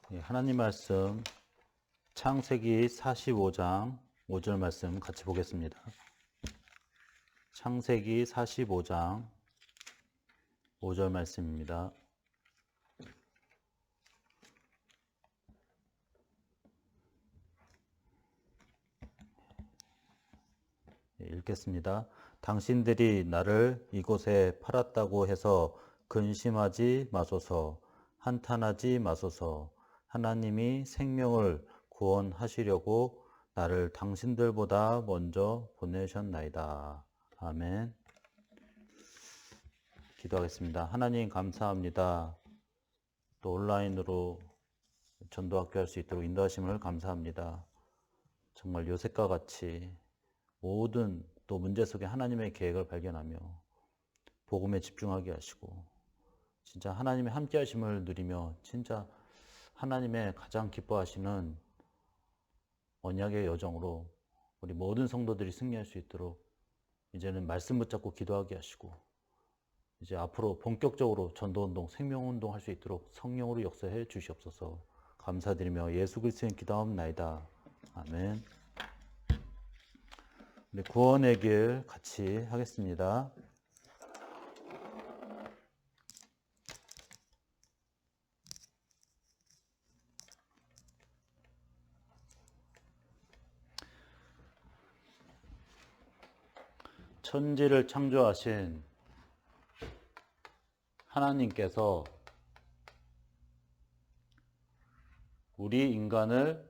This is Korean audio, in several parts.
하나님 말씀 창세기 45장 5절 말씀 같이 보겠습니다. 창세기 45장 5절 말씀입니다. 읽겠습니다. 당신들이 나를 이곳에 팔았다고 해서 근심하지 마소서, 한탄하지 마소서. 하나님이 생명을 구원하시려고 나를 당신들보다 먼저 보내셨나이다. 아멘. 기도하겠습니다. 하나님 감사합니다. 또 온라인으로 전도학교 할 수 있도록 인도하심을 감사합니다. 정말 요셉과 같이 모든 또 문제 속에 하나님의 계획을 발견하며 복음에 집중하게 하시고 진짜 하나님의 함께 하심을 누리며 진짜 하나님의 가장 기뻐하시는 언약의 여정으로 우리 모든 성도들이 승리할 수 있도록 이제는 말씀 붙잡고 기도하게 하시고 이제 앞으로 본격적으로 전도운동, 생명운동 할 수 있도록 성령으로 역사해 주시옵소서. 감사드리며 예수 그리스도의 기도하옵나이다. 아멘. 네, 구원의 길 같이 하겠습니다. 천지를 창조하신 하나님께서 우리 인간을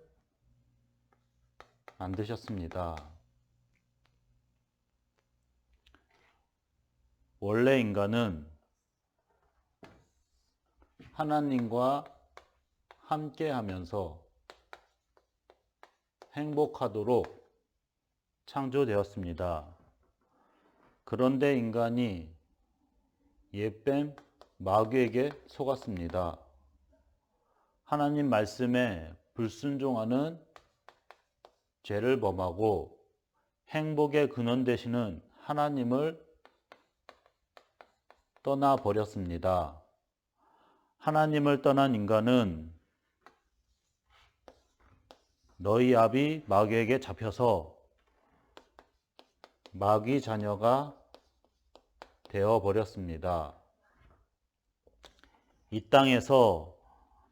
만드셨습니다. 원래 인간은 하나님과 함께 하면서 행복하도록 창조되었습니다. 그런데 인간이 옛뱀 마귀에게 속았습니다. 하나님 말씀에 불순종하는 죄를 범하고 행복의 근원 되시는 하나님을 떠나버렸습니다. 하나님을 떠난 인간은 너희 아비 마귀에게 잡혀서 마귀 자녀가 되어버렸습니다. 이 땅에서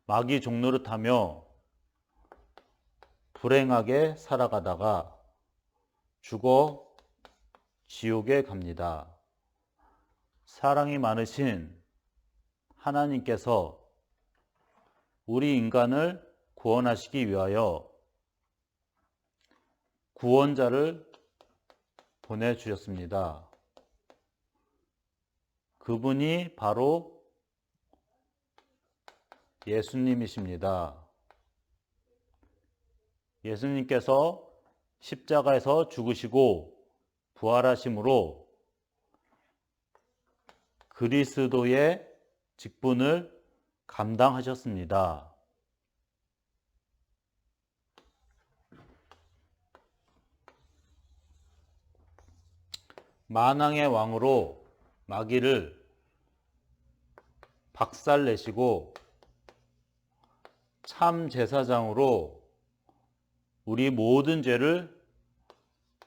마귀 종노릇하며 불행하게 살아가다가 죽어 지옥에 갑니다. 사랑이 많으신 하나님께서 우리 인간을 구원하시기 위하여 구원자를 보내주셨습니다. 그분이 바로 예수님이십니다. 예수님께서 십자가에서 죽으시고 부활하심으로 그리스도의 직분을 감당하셨습니다. 만왕의 왕으로 마귀를 박살내시고 참 제사장으로 우리 모든 죄를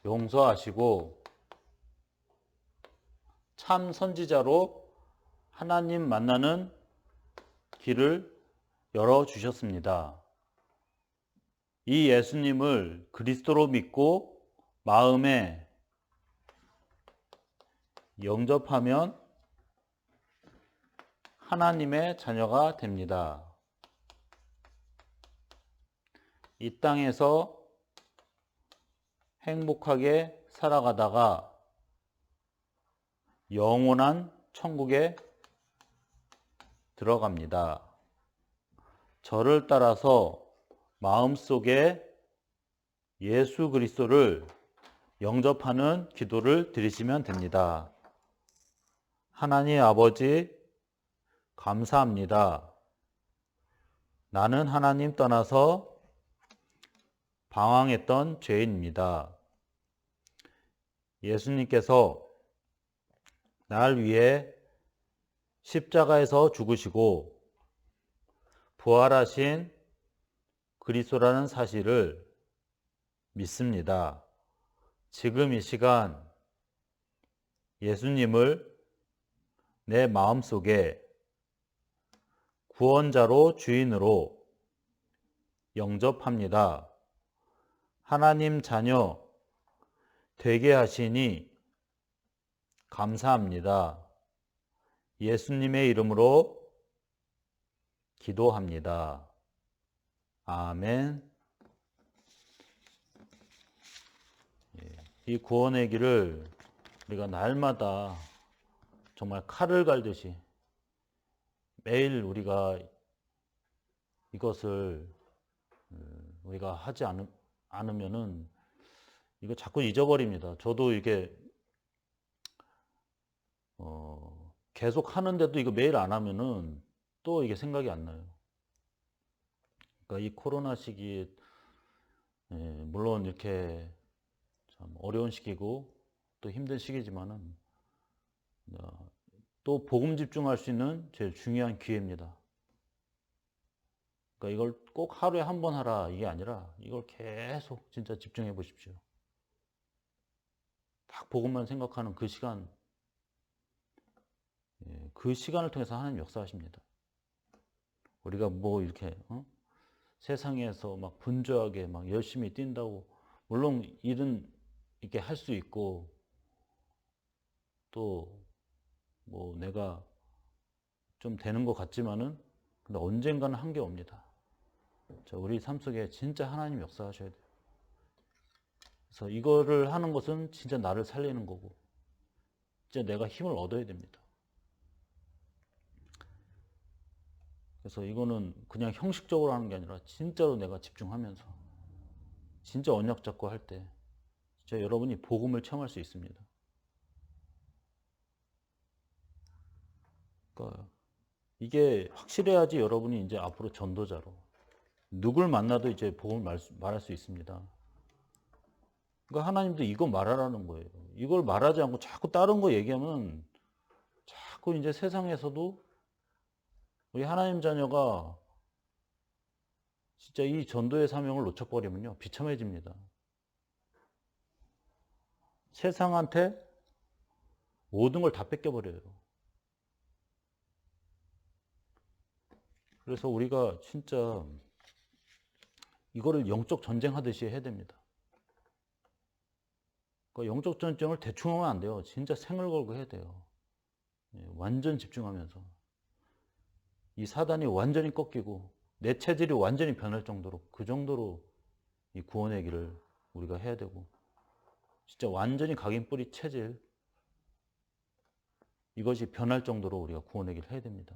용서하시고 참 선지자로 하나님 만나는 길을 열어주셨습니다. 이 예수님을 그리스도로 믿고 마음에 영접하면 하나님의 자녀가 됩니다. 이 땅에서 행복하게 살아가다가 영원한 천국에 들어갑니다. 저를 따라서 마음속에 예수 그리스도를 영접하는 기도를 드리시면 됩니다. 하나님 아버지, 감사합니다. 나는 하나님 떠나서 방황했던 죄인입니다. 예수님께서 날 위해 십자가에서 죽으시고 부활하신 그리스도라는 사실을 믿습니다. 지금 이 시간 예수님을 내 마음속에 구원자로 주인으로 영접합니다. 하나님 자녀 되게 하시니 감사합니다. 예수님의 이름으로 기도합니다. 아멘. 이 구원의 길을 우리가 날마다 정말 칼을 갈듯이 매일 우리가 이것을 우리가 하지 않으면은 이거 자꾸 잊어버립니다. 저도 이게 계속 하는데도 이거 매일 안 하면은 또 이게 생각이 안 나요. 그러니까 이 코로나 시기에 물론 이렇게 참 어려운 시기고 또 힘든 시기지만은 또 복음 집중할 수 있는 제일 중요한 기회입니다. 그러니까 이걸 꼭 하루에 한 번 하라 이게 아니라 이걸 계속 진짜 집중해 보십시오. 딱 복음만 생각하는 그 시간, 그 시간을 통해서 하나님 역사하십니다. 우리가 뭐 이렇게 세상에서 막 분주하게 막 열심히 뛴다고 물론 일은 이렇게 할 수 있고 또 뭐 내가 좀 되는 것 같지만은 근데 언젠가는 한계 옵니다. 자, 우리 삶 속에 진짜 하나님 역사하셔야 돼요. 그래서 이거를 하는 것은 진짜 나를 살리는 거고 진짜 내가 힘을 얻어야 됩니다. 그래서 이거는 그냥 형식적으로 하는 게 아니라 진짜로 내가 집중하면서 진짜 언약 잡고 할 때 진짜 여러분이 복음을 체험할 수 있습니다. 그러니까 이게 확실해야지 여러분이 이제 앞으로 전도자로 누굴 만나도 이제 복음을 말할 수 있습니다. 그러니까 하나님도 이거 말하라는 거예요. 이걸 말하지 않고 자꾸 다른 거 얘기하면 자꾸 이제 세상에서도 우리 하나님 자녀가 진짜 이 전도의 사명을 놓쳐버리면요 비참해집니다. 세상한테 모든 걸 다 뺏겨버려요. 그래서 우리가 진짜 이거를 영적 전쟁하듯이 해야 됩니다. 그러니까 영적 전쟁을 대충 하면 안 돼요. 진짜 생을 걸고 해야 돼요. 완전 집중하면서. 이 사단이 완전히 꺾이고 내 체질이 완전히 변할 정도로 그 정도로 이 구원의 길을 우리가 해야 되고 진짜 완전히 각인 뿌리 체질 이것이 변할 정도로 우리가 구원의 길을 해야 됩니다.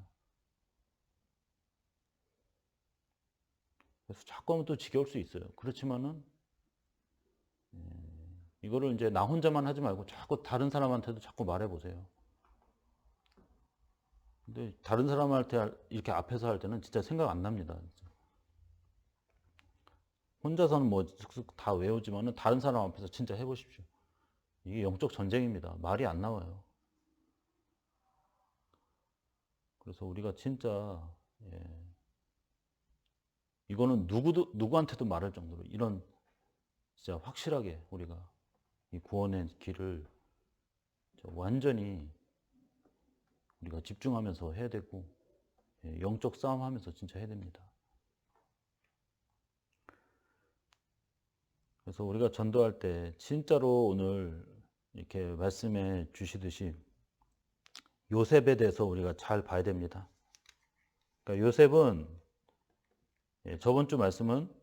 그래서 자꾸 하면 또 지겨울 수 있어요. 그렇지만은 이거를 이제 나 혼자만 하지 말고 자꾸 다른 사람한테도 자꾸 말해보세요. 근데 다른 사람한테 이렇게 앞에서 할 때는 진짜 생각 안 납니다. 혼자서는 뭐 다 외우지만은 다른 사람 앞에서 진짜 해보십시오. 이게 영적 전쟁입니다. 말이 안 나와요. 그래서 우리가 진짜 이거는 누구한테도 말할 정도로 이런 진짜 확실하게 우리가 이 구원의 길을 완전히 우리가 집중하면서 해야 되고 영적 싸움하면서 진짜 해야 됩니다. 그래서 우리가 전도할 때 진짜로 오늘 이렇게 말씀해 주시듯이 요셉에 대해서 우리가 잘 봐야 됩니다. 그러니까 요셉은 저번 주 말씀은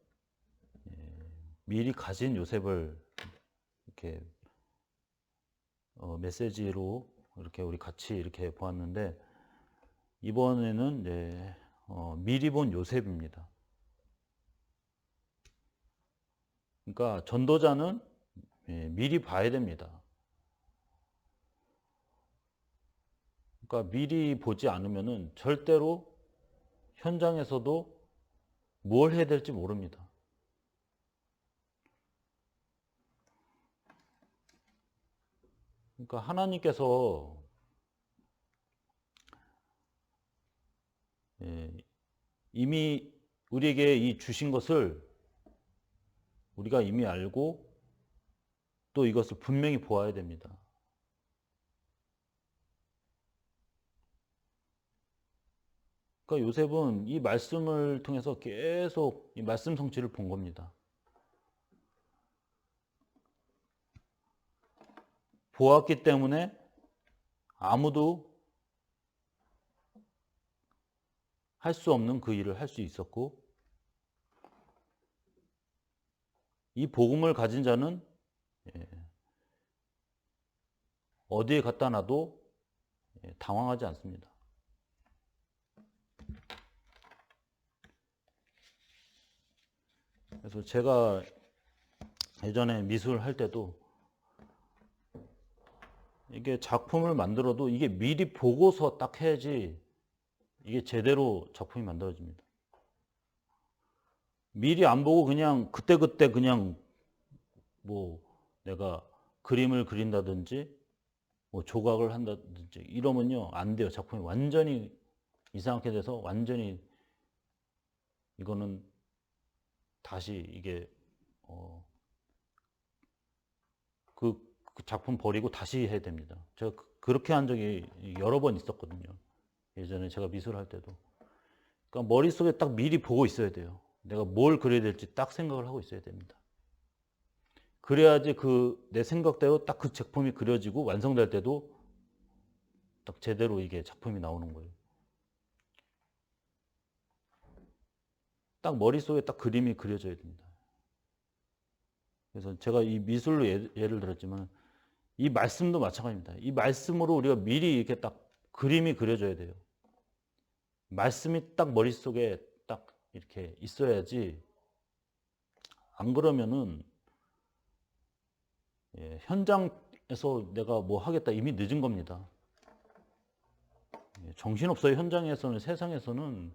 미리 가진 요셉을 이렇게 메시지로 이렇게 우리 같이 이렇게 보았는데 이번에는 미리 본 요셉입니다. 그러니까 전도자는 미리 봐야 됩니다. 그러니까 미리 보지 않으면은 절대로 현장에서도 뭘 해야 될지 모릅니다. 그러니까 하나님께서 이미 우리에게 이 주신 것을 우리가 이미 알고 또 이것을 분명히 보아야 됩니다. 그러니까 요셉은 이 말씀을 통해서 계속 이 말씀 성취를 본 겁니다. 보았기 때문에 아무도 할 수 없는 그 일을 할 수 있었고, 이 복음을 가진 자는 어디에 갖다 놔도 당황하지 않습니다. 그래서 제가 예전에 미술 할 때도 이게 작품을 만들어도 이게 미리 보고서 딱 해야지 이게 제대로 작품이 만들어집니다. 미리 안 보고 그냥 그때그때 그냥 뭐 내가 그림을 그린다든지 뭐 조각을 한다든지 이러면요 안 돼요. 작품이 완전히 이상하게 돼서 완전히 이거는 다시 이게 그 작품 버리고 다시 해야 됩니다. 제가 그렇게 한 적이 여러 번 있었거든요. 예전에 제가 미술할 때도. 그러니까 머릿속에 딱 미리 보고 있어야 돼요. 내가 뭘 그려야 될지 딱 생각을 하고 있어야 됩니다. 그래야지 내 생각대로 딱 그 작품이 그려지고 완성될 때도 딱 제대로 이게 작품이 나오는 거예요. 딱 머릿속에 딱 그림이 그려져야 됩니다. 그래서 제가 이 미술로 예를 들었지만 이 말씀도 마찬가지입니다. 이 말씀으로 우리가 미리 이렇게 딱 그림이 그려져야 돼요. 말씀이 딱 머릿속에 딱 이렇게 있어야지 안 그러면은 현장에서 내가 뭐 하겠다 이미 늦은 겁니다. 정신없어요. 현장에서는 세상에서는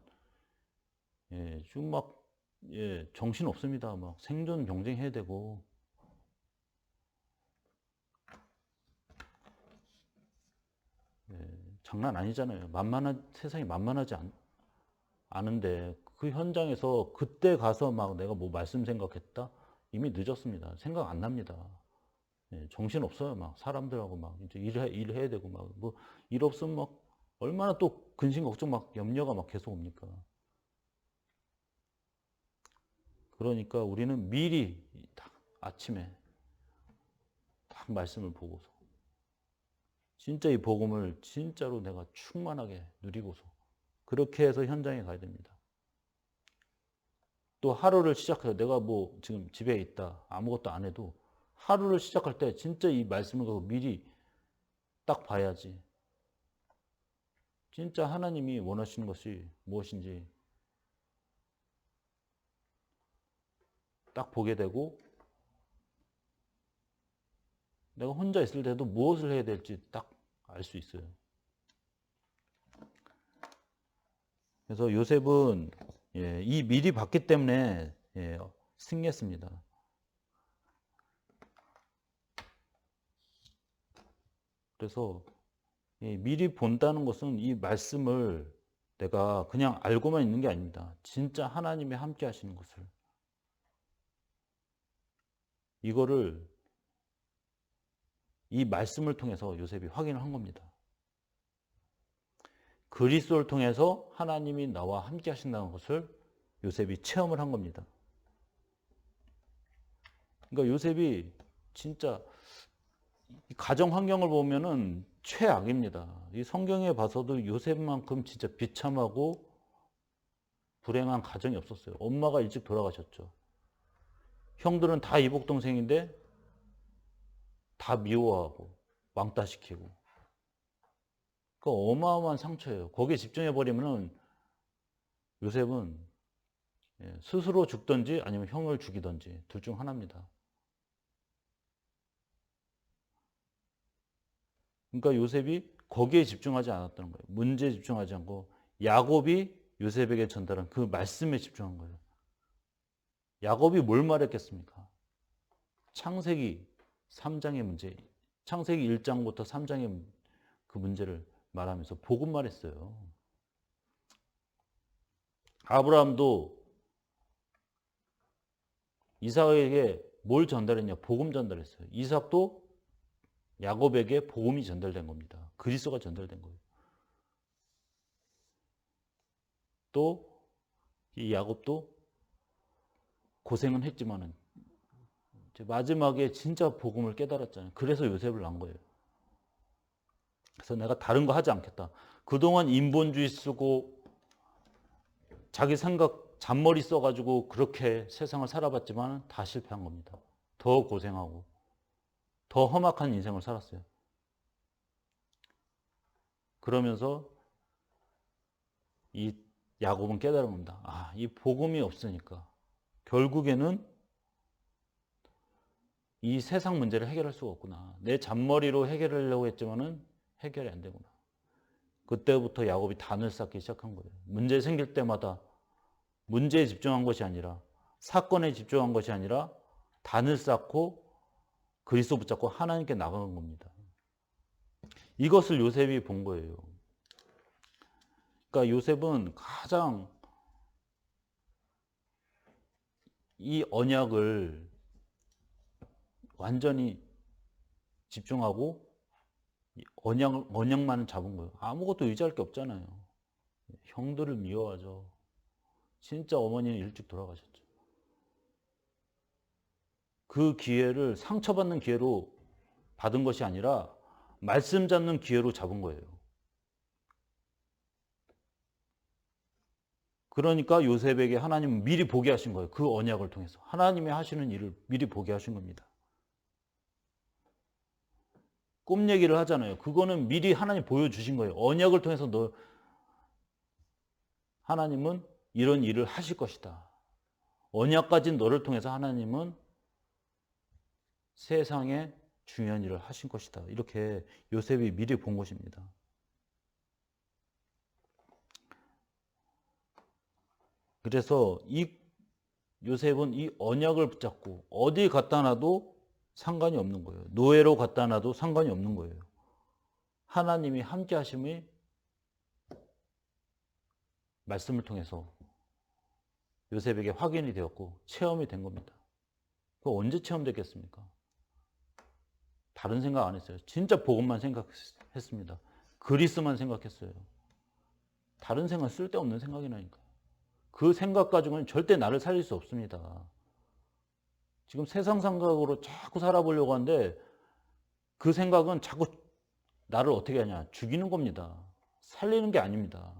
지금 막 정신없습니다. 막 생존 경쟁해야 되고 장난 아니잖아요. 세상이 만만하지 않은데 그 현장에서 그때 가서 막 내가 뭐 말씀 생각했다? 이미 늦었습니다. 생각 안 납니다. 정신 없어요. 막 사람들하고 막 이제 일해야 되고 막 뭐 일 없으면 막 얼마나 또 근심 걱정 막 염려가 막 계속 옵니까? 그러니까 우리는 미리 딱 아침에 딱 말씀을 보고서 진짜 이 복음을 진짜로 내가 충만하게 누리고서 그렇게 해서 현장에 가야 됩니다. 또 하루를 시작해서 내가 뭐 지금 집에 있다 아무것도 안 해도 하루를 시작할 때 진짜 이 말씀을 갖고 미리 딱 봐야지 진짜 하나님이 원하시는 것이 무엇인지 딱 보게 되고 내가 혼자 있을 때도 무엇을 해야 될지 딱 알 수 있어요. 그래서 요셉은 이 미리 봤기 때문에 승리했습니다. 그래서 미리 본다는 것은 이 말씀을 내가 그냥 알고만 있는 게 아닙니다. 진짜 하나님이 함께 하시는 것을 이거를 이 말씀을 통해서 요셉이 확인을 한 겁니다. 그리스도를 통해서 하나님이 나와 함께 하신다는 것을 요셉이 체험을 한 겁니다. 그러니까 요셉이 진짜 가정 환경을 보면은 최악입니다. 이 성경에 봐서도 요셉만큼 진짜 비참하고 불행한 가정이 없었어요. 엄마가 일찍 돌아가셨죠. 형들은 다 이복 동생인데 다 미워하고 왕따시키고. 그 어마어마한 상처예요. 거기에 집중해 버리면은 요셉은 스스로 죽든지 아니면 형을 죽이든지 둘 중 하나입니다. 그러니까 요셉이 거기에 집중하지 않았다는 거예요. 문제에 집중하지 않고 야곱이 요셉에게 전달한 그 말씀에 집중한 거예요. 야곱이 뭘 말했겠습니까? 창세기 3장의 문제, 창세기 1장부터 3장의 그 문제를 말하면서 복음 말했어요. 아브라함도 이삭에게 뭘 전달했냐? 복음 전달했어요. 이삭도 야곱에게 복음이 전달된 겁니다. 그리스도가 전달된 거예요. 또 이 야곱도 고생은 했지만은 마지막에 진짜 복음을 깨달았잖아요. 그래서 요셉을 낳은 거예요. 그래서 내가 다른 거 하지 않겠다. 그동안 인본주의 쓰고 자기 생각 잔머리 써가지고 그렇게 세상을 살아봤지만 다 실패한 겁니다. 더 고생하고 더 험악한 인생을 살았어요. 그러면서 이 야곱은 깨달은 겁니다. 아, 이 복음이 없으니까 결국에는 이 세상 문제를 해결할 수가 없구나. 내 잔머리로 해결하려고 했지만은 해결이 안 되구나. 그때부터 야곱이 단을 쌓기 시작한 거예요. 문제 생길 때마다 문제에 집중한 것이 아니라 사건에 집중한 것이 아니라 단을 쌓고 그리스도 붙잡고 하나님께 나가는 겁니다. 이것을 요셉이 본 거예요. 그러니까 요셉은 가장 이 언약을 완전히 집중하고 언약만은 잡은 거예요. 아무것도 의지할 게 없잖아요. 형들을 미워하죠. 진짜 어머니는 일찍 돌아가셨죠. 그 기회를 상처받는 기회로 받은 것이 아니라 말씀 잡는 기회로 잡은 거예요. 그러니까 요셉에게 하나님은 미리 보게 하신 거예요. 그 언약을 통해서. 하나님이 하시는 일을 미리 보게 하신 겁니다. 꿈 얘기를 하잖아요. 그거는 미리 하나님 보여주신 거예요. 언약을 통해서 하나님은 이런 일을 하실 것이다. 언약 가진 너를 통해서 하나님은 세상에 중요한 일을 하신 것이다. 이렇게 요셉이 미리 본 것입니다. 그래서 이 요셉은 이 언약을 붙잡고 어디 갖다 놔도 상관이 없는 거예요. 노예로 갖다 놔도 상관이 없는 거예요. 하나님이 함께 하심이 말씀을 통해서 요셉에게 확인이 되었고 체험이 된 겁니다. 그거 언제 체험됐겠습니까? 다른 생각 안 했어요. 진짜 복음만 생각했습니다. 그리스만 생각했어요. 다른 생각 쓸데없는 생각이라니까. 그 생각 가지고는 절대 나를 살릴 수 없습니다. 지금 세상 생각으로 자꾸 살아보려고 하는데 그 생각은 자꾸 나를 어떻게 하냐? 죽이는 겁니다. 살리는 게 아닙니다.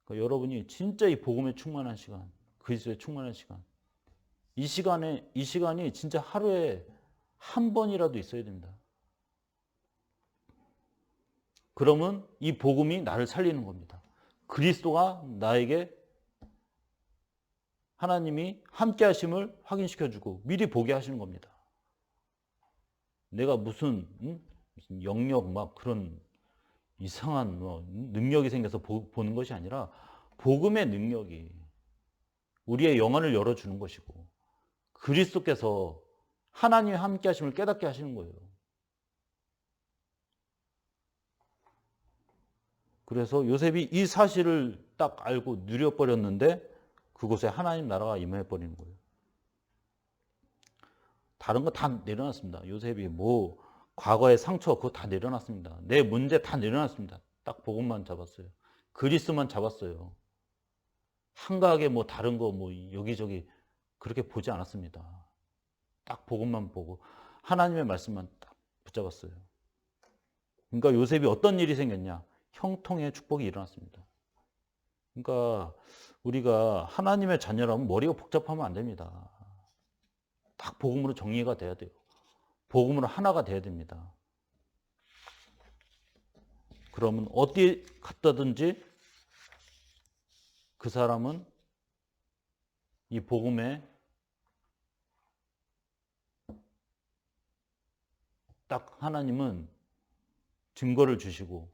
그러니까 여러분이 진짜 이 복음에 충만한 시간, 그리스도에 충만한 시간, 이 시간이 진짜 하루에 한 번이라도 있어야 됩니다. 그러면 이 복음이 나를 살리는 겁니다. 그리스도가 나에게 하나님이 함께 하심을 확인시켜주고 미리 보게 하시는 겁니다. 내가 무슨 영역 막 그런 이상한 능력이 생겨서 보는 것이 아니라 복음의 능력이 우리의 영안을 열어주는 것이고 그리스도께서 하나님의 함께 하심을 깨닫게 하시는 거예요. 그래서 요셉이 이 사실을 딱 알고 누려버렸는데 그곳에 하나님 나라가 임해버리는 거예요. 다른 거 다 내려놨습니다. 요셉이 뭐 과거의 상처 그거 다 내려놨습니다. 내 문제 다 내려놨습니다. 딱 복음만 잡았어요. 그리스만 잡았어요. 한가하게 뭐 다른 거 뭐 여기저기 그렇게 보지 않았습니다. 딱 복음만 보고 하나님의 말씀만 딱 붙잡았어요. 그러니까 요셉이 어떤 일이 생겼냐? 형통의 축복이 일어났습니다. 그러니까 우리가 하나님의 자녀라면 머리가 복잡하면 안 됩니다. 딱 복음으로 정리가 돼야 돼요. 복음으로 하나가 돼야 됩니다. 그러면 어디 갔다든지 그 사람은 이 복음에 딱 하나님은 증거를 주시고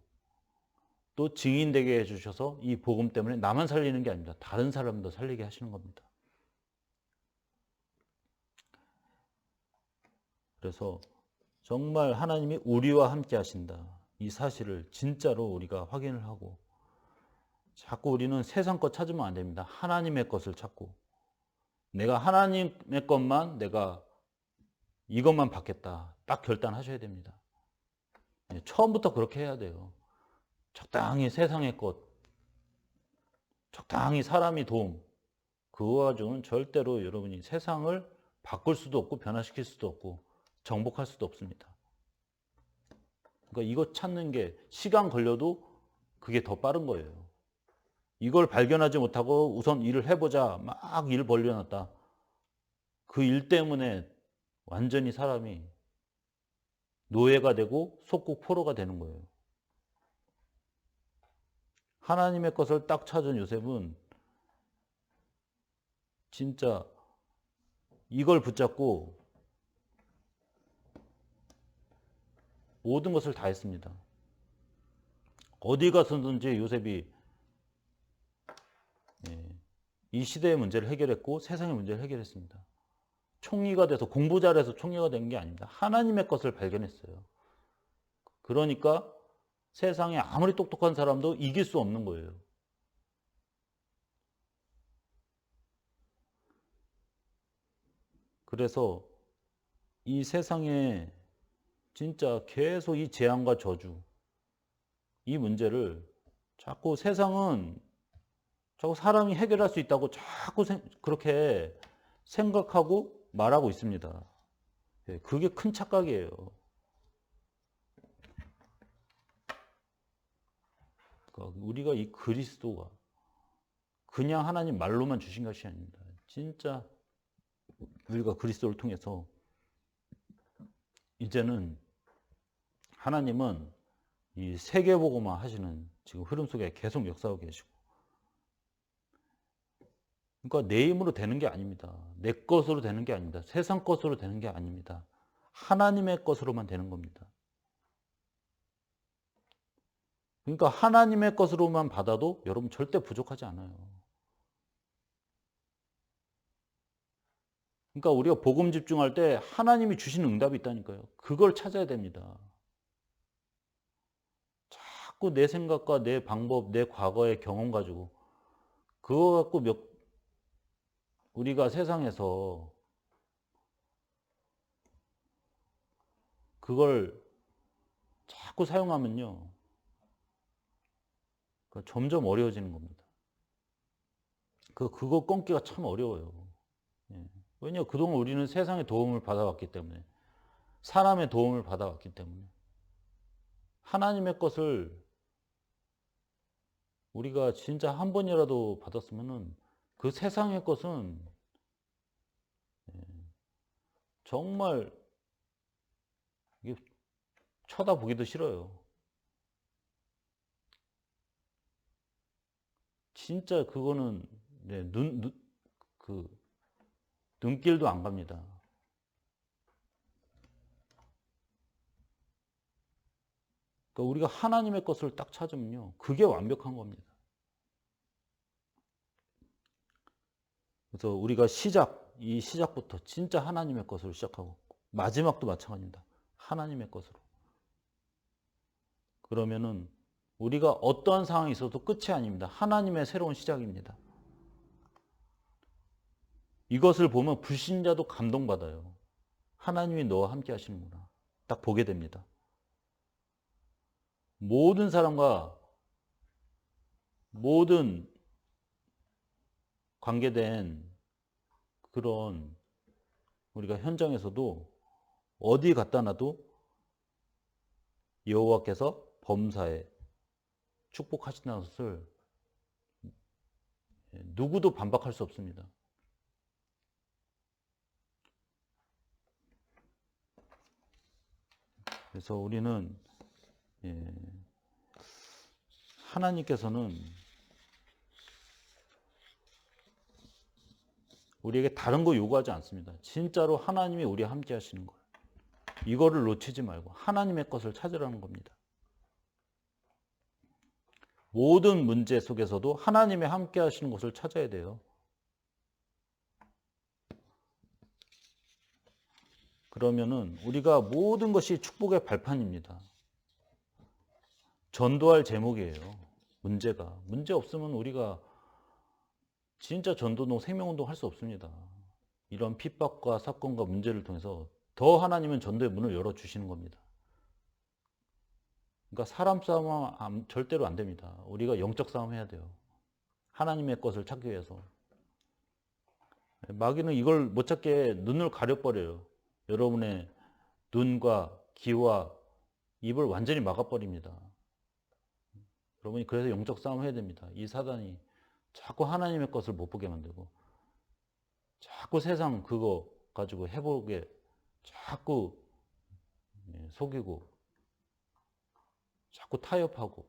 또 증인되게 해주셔서 이 복음 때문에 나만 살리는 게 아닙니다. 다른 사람도 살리게 하시는 겁니다. 그래서 정말 하나님이 우리와 함께 하신다. 이 사실을 진짜로 우리가 확인을 하고 자꾸 우리는 세상 것 찾으면 안 됩니다. 하나님의 것을 찾고 내가 하나님의 것만 내가 이것만 받겠다. 딱 결단하셔야 됩니다. 처음부터 그렇게 해야 돼요. 적당히 세상의 것, 적당히 사람이 도움. 그거 가지고는 절대로 여러분이 세상을 바꿀 수도 없고 변화시킬 수도 없고 정복할 수도 없습니다. 그러니까 이거 찾는 게 시간 걸려도 그게 더 빠른 거예요. 이걸 발견하지 못하고 우선 일을 해보자. 막 일 벌려놨다. 그 일 때문에 완전히 사람이 노예가 되고 속국포로가 되는 거예요. 하나님의 것을 딱 찾은 요셉은 진짜 이걸 붙잡고 모든 것을 다 했습니다. 어디 가서든지 요셉이 이 시대의 문제를 해결했고 세상의 문제를 해결했습니다. 총리가 돼서 공부 잘해서 총리가 된 게 아닙니다. 하나님의 것을 발견했어요. 그러니까 세상에 아무리 똑똑한 사람도 이길 수 없는 거예요. 그래서 이 세상에 진짜 계속 이 재앙과 저주, 이 문제를 자꾸 세상은 자꾸 사람이 해결할 수 있다고 자꾸 그렇게 생각하고 말하고 있습니다. 그게 큰 착각이에요. 그러니까 우리가 이 그리스도가 그냥 하나님 말로만 주신 것이 아닙니다. 진짜 우리가 그리스도를 통해서 이제는 하나님은 이 세계보고만 하시는 지금 흐름 속에 계속 역사하고 계시고, 그러니까 내 힘으로 되는 게 아닙니다. 내 것으로 되는 게 아닙니다. 세상 것으로 되는 게 아닙니다. 하나님의 것으로만 되는 겁니다. 그러니까 하나님의 것으로만 받아도 여러분 절대 부족하지 않아요. 그러니까 우리가 복음 집중할 때 하나님이 주신 응답이 있다니까요. 그걸 찾아야 됩니다. 자꾸 내 생각과 내 방법, 내 과거의 경험 가지고 그거 갖고 우리가 세상에서 그걸 자꾸 사용하면요, 점점 어려워지는 겁니다. 그거 끊기가 참 어려워요. 왜냐, 그동안 우리는 세상의 도움을 받아왔기 때문에, 사람의 도움을 받아왔기 때문에, 하나님의 것을 우리가 진짜 한 번이라도 받았으면은 그 세상의 것은 정말 쳐다보기도 싫어요. 진짜 그거는 눈길도 안 갑니다. 그러니까 우리가 하나님의 것을 딱 찾으면요, 그게 완벽한 겁니다. 그래서 우리가 이 시작부터 진짜 하나님의 것으로 시작하고 마지막도 마찬가지입니다. 하나님의 것으로. 그러면은 우리가 어떠한 상황이 있어도 끝이 아닙니다. 하나님의 새로운 시작입니다. 이것을 보면 불신자도 감동받아요. 하나님이 너와 함께 하시는구나. 딱 보게 됩니다. 모든 사람과 모든 관계된 그런 우리가 현장에서도 어디 갖다 놔도 여호와께서 범사에 축복하신다는 것을 누구도 반박할 수 없습니다. 그래서 우리는 하나님께서는 우리에게 다른 거 요구하지 않습니다. 진짜로 하나님이 우리와 함께 하시는 거예요. 이거를 놓치지 말고 하나님의 것을 찾으라는 겁니다. 모든 문제 속에서도 하나님의 함께 하시는 것을 찾아야 돼요. 그러면은 우리가 모든 것이 축복의 발판입니다. 전도할 제목이에요. 문제 없으면 우리가 진짜 전도운동, 생명운동 할 수 없습니다. 이런 핍박과 사건과 문제를 통해서 더 하나님은 전도의 문을 열어주시는 겁니다. 그러니까 사람 싸움은 절대로 안 됩니다. 우리가 영적 싸움 해야 돼요. 하나님의 것을 찾기 위해서. 마귀는 이걸 못 찾게 눈을 가려버려요. 여러분의 눈과 귀와 입을 완전히 막아버립니다. 여러분이 그래서 영적 싸움 해야 됩니다. 이 사단이 자꾸 하나님의 것을 못 보게 만들고 자꾸 세상 그거 가지고 해보게 자꾸 속이고 자꾸 타협하고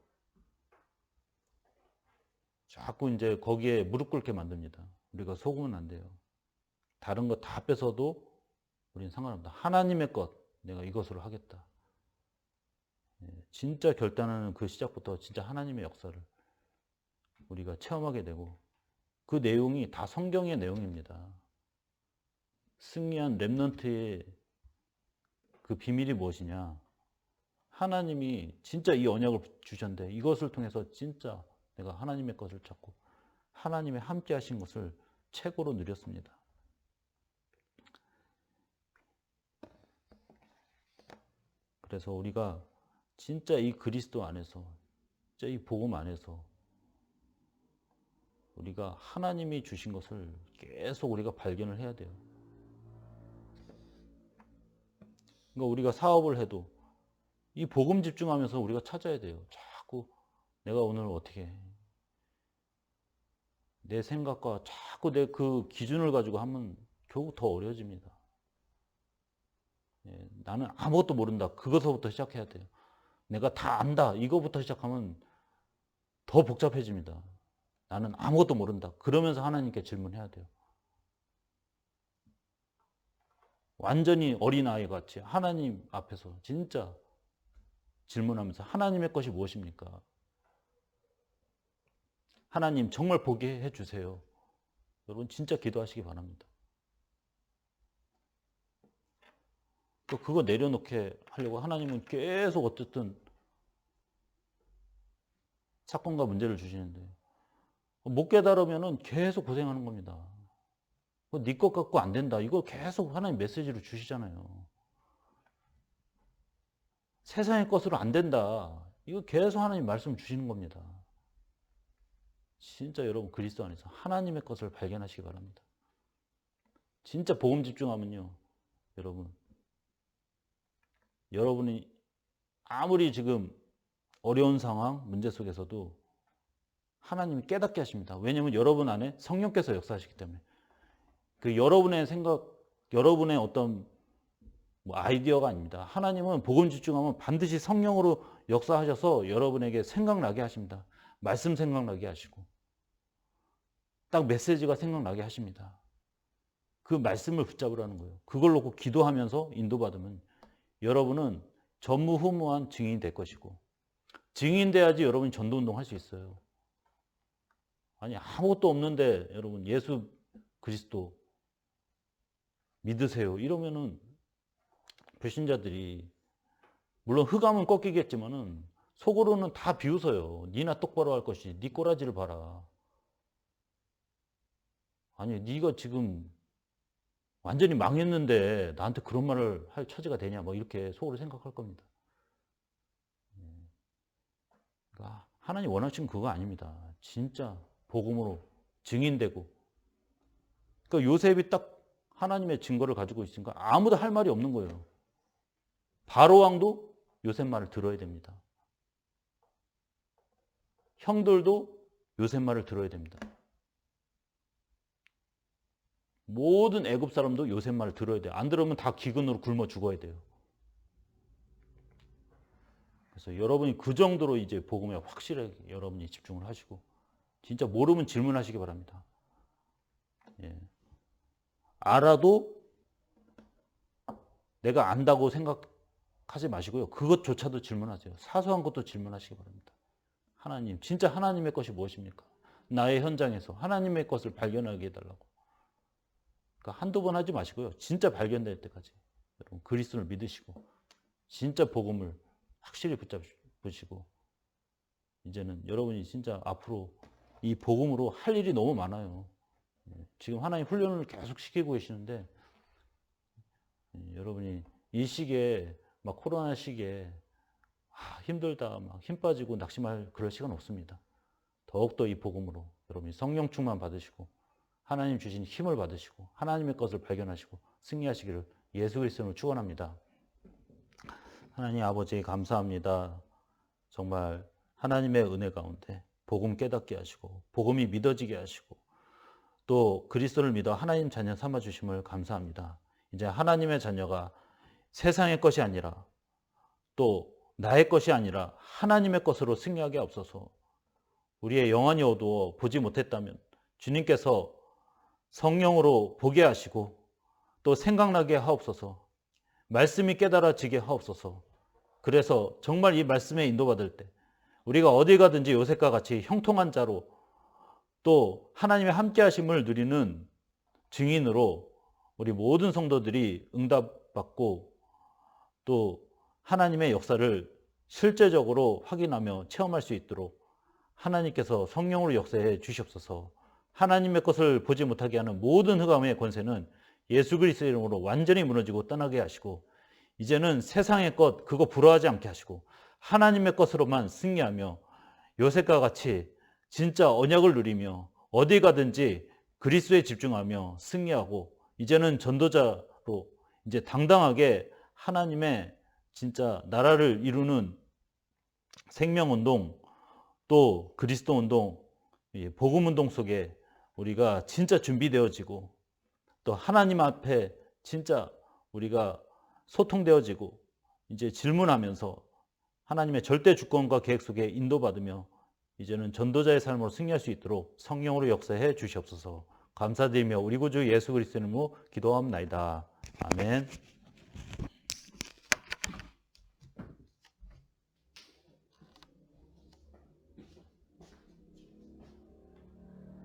자꾸 이제 거기에 무릎 꿇게 만듭니다. 우리가 속으면 안 돼요. 다른 거 다 뺏어도 우리는 상관없다. 하나님의 것, 내가 이것으로 하겠다. 진짜 결단하는 그 시작부터 진짜 하나님의 역사를 우리가 체험하게 되고 그 내용이 다 성경의 내용입니다. 승리한 렘넌트의 그 비밀이 무엇이냐? 하나님이 진짜 이 언약을 주셨는데 이것을 통해서 진짜 내가 하나님의 것을 찾고 하나님의 함께 하신 것을 최고로 누렸습니다. 그래서 우리가 진짜 이 그리스도 안에서 진짜 이 복음 안에서 우리가 하나님이 주신 것을 계속 우리가 발견을 해야 돼요. 그러니까 우리가 사업을 해도 이 복음 집중하면서 우리가 찾아야 돼요. 자꾸 내가 오늘 어떻게 해. 내 생각과 자꾸 내 그 기준을 가지고 하면 결국 더 어려워집니다. 나는 아무것도 모른다. 그것부터 시작해야 돼요. 내가 다 안다. 이거부터 시작하면 더 복잡해집니다. 나는 아무것도 모른다. 그러면서 하나님께 질문해야 돼요. 완전히 어린아이 같이 하나님 앞에서 진짜 질문하면서 하나님의 것이 무엇입니까? 하나님 정말 보게 해주세요. 여러분 진짜 기도하시기 바랍니다. 또 그거 내려놓게 하려고 하나님은 계속 어쨌든 사건과 문제를 주시는데 못 깨달으면 계속 고생하는 겁니다. 네 것 갖고 안 된다. 이거 계속 하나님 메시지로 주시잖아요. 세상의 것으로 안 된다. 이거 계속 하나님 말씀 주시는 겁니다. 진짜 여러분 그리스도 안에서 하나님의 것을 발견하시기 바랍니다. 진짜 복음 집중하면요. 여러분이 아무리 지금 어려운 상황, 문제 속에서도 하나님이 깨닫게 하십니다. 왜냐하면 여러분 안에 성령께서 역사하시기 때문에. 그 여러분의 생각, 여러분의 어떤 아이디어가 아닙니다. 하나님은 복음 집중하면 반드시 성령으로 역사하셔서 여러분에게 생각나게 하십니다. 말씀 생각나게 하시고 딱 메시지가 생각나게 하십니다. 그 말씀을 붙잡으라는 거예요. 그걸 놓고 기도하면서 인도받으면 여러분은 전무후무한 증인이 될 것이고 증인 돼야지 여러분이 전도운동 할 수 있어요. 아니 아무것도 없는데 여러분 예수 그리스도 믿으세요 이러면은 불신자들이 물론 흑암은 꺾이겠지만은 속으로는 다 비웃어요. 니나 똑바로 할 것이 니 꼬라지를 봐라. 아니 니가 지금 완전히 망했는데 나한테 그런 말을 할 처지가 되냐 뭐 이렇게 속으로 생각할 겁니다. 그러니까 하나님 원하시는 그거 아닙니다. 진짜 복음으로 증인되고 그러니까 요셉이 딱 하나님의 증거를 가지고 있으니까 아무도 할 말이 없는 거예요. 바로 왕도 요셉 말을 들어야 됩니다. 형들도 요셉 말을 들어야 됩니다. 모든 애굽 사람도 요셉 말을 들어야 돼요. 안 들으면 다 기근으로 굶어 죽어야 돼요. 그래서 여러분이 그 정도로 이제 복음에 확실하게 여러분이 집중을 하시고 진짜 모르면 질문하시기 바랍니다. 예. 알아도 내가 안다고 생각하지 마시고요. 그것조차도 질문하세요. 사소한 것도 질문하시기 바랍니다. 하나님, 진짜 하나님의 것이 무엇입니까? 나의 현장에서 하나님의 것을 발견하게 해달라고. 그러니까 한두 번 하지 마시고요. 진짜 발견될 때까지 여러분 그리스도를 믿으시고 진짜 복음을 확실히 붙잡으시고 이제는 여러분이 진짜 앞으로 이 복음으로 할 일이 너무 많아요. 지금 하나님 훈련을 계속 시키고 계시는데 여러분이 이 시기에 막 코로나 시기에 힘들다 막 힘 빠지고 낙심할 그럴 시간 없습니다. 더욱더 이 복음으로 여러분이 성령 충만 받으시고 하나님 주신 힘을 받으시고 하나님의 것을 발견하시고 승리하시기를 예수 그리스도로 축원합니다. 하나님 아버지 감사합니다. 정말 하나님의 은혜 가운데 복음 깨닫게 하시고 복음이 믿어지게 하시고 또 그리스도를 믿어 하나님 자녀 삼아 주심을 감사합니다. 이제 하나님의 자녀가 세상의 것이 아니라 또 나의 것이 아니라 하나님의 것으로 승리하게 없어서 우리의 영혼이 어두워 보지 못했다면 주님께서 성령으로 보게 하시고 또 생각나게 하옵소서. 말씀이 깨달아지게 하옵소서. 그래서 정말 이 말씀에 인도받을 때 우리가 어디 가든지 요셉과 같이 형통한 자로 또 하나님의 함께 하심을 누리는 증인으로 우리 모든 성도들이 응답받고 또 하나님의 역사를 실제적으로 확인하며 체험할 수 있도록 하나님께서 성령으로 역사해 주시옵소서. 하나님의 것을 보지 못하게 하는 모든 흑암의 권세는 예수 그리스도의 이름으로 완전히 무너지고 떠나게 하시고 이제는 세상의 것 그거 부러워하지 않게 하시고 하나님의 것으로만 승리하며 요셉과 같이 진짜 언약을 누리며 어디 가든지 그리스도에 집중하며 승리하고 이제는 전도자로 이제 당당하게 하나님의 진짜 나라를 이루는 생명운동 또 그리스도 운동, 복음 운동 속에 우리가 진짜 준비되어지고 또 하나님 앞에 진짜 우리가 소통되어지고 이제 질문하면서 하나님의 절대 주권과 계획 속에 인도받으며 이제는 전도자의 삶으로 승리할 수 있도록 성령으로 역사해 주시옵소서. 감사드리며 우리 구주 예수 그리스도 이름으로 기도합나이다. 아멘.